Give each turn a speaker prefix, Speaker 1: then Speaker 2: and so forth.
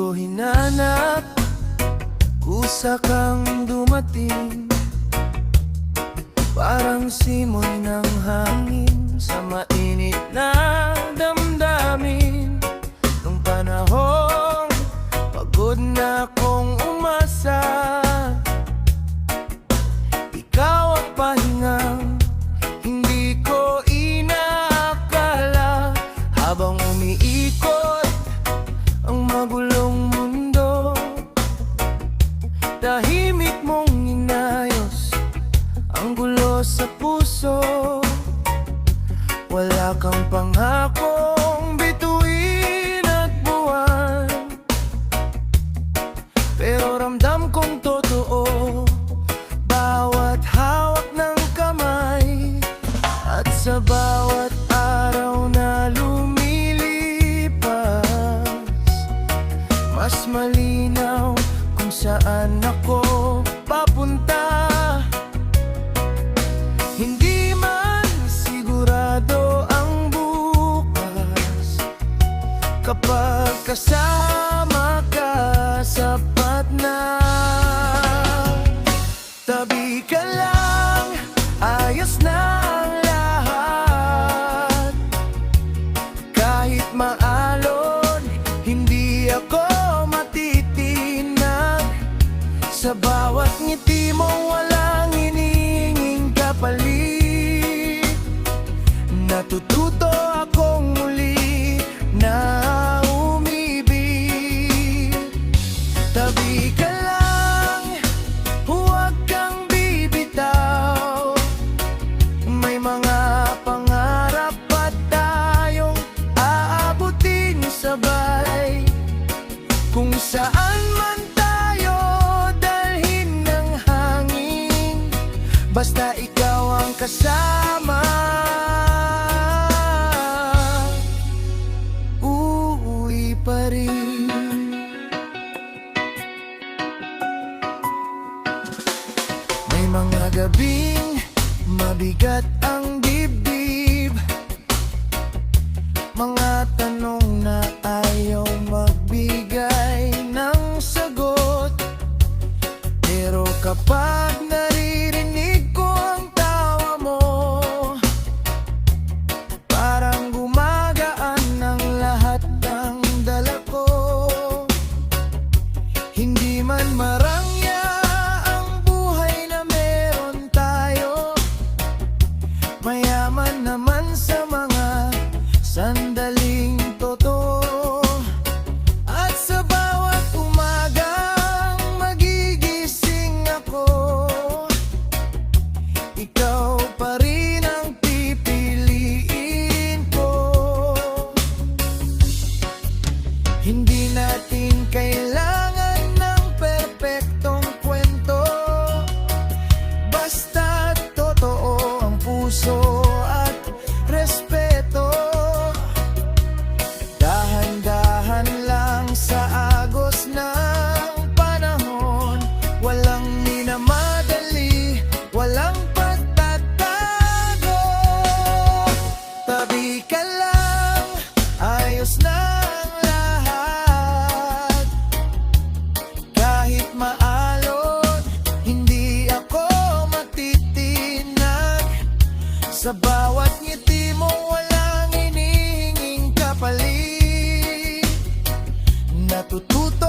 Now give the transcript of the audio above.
Speaker 1: ko hinanap, kusa kang dumating. Parang simoy ng hangin sa mainit na damdamin. Nung panahong pagod na akong umasa, ikaw ang pahingang hindi ko inaakala. Habang umiikot ang magulong mundo, tahimik mong inayos ang gulo sa puso. Wala kang pangakong bituin at buwan, pero ramdam kong totoo bawat hawak ng kamay. At sa bawat araw na mas malinaw kung saan ako papunta. Hindi man sigurado ang bukas, kapag kasama ka sapat na. Tabi ka lang, ayos na ang lahat. Kahit maalon, hindi ako sa bawat ngiti mo. Walang hinihinging kapalit. Natututo akong muli na umibig. Tabi ka lang, huwag kang bibitaw. May mga pangarap pa tayong aabutin sabay. Kung saan man basta ikaw ang kasama, uuwi pa rin. May mga gabing mabigat ang dibdib, mga tanong na ayaw magbigay ng sagot. Pero kapag naririnig ko ang tawa mo, parang gumagaan ng lahat ng dala ko. Hindi man marangya ang buhay na meron tayo, mayaman naman sa mga sandaling totoo. At sa bawat umagang magigising ako, ikaw pa rin ang pipiliin ko. Hindi natin kailangan ng perpektong kwento, basta totoo ang puso at respeto. Dahan-dahan lang sa agos ng panahon, walang minamadali, walang pagtatago. Tabi ka lang, ayos na ang lahat. Kahit maalon, hindi ako matitinag. Sa bawat ngiti mo, walang hinihinging kapalit. Natututo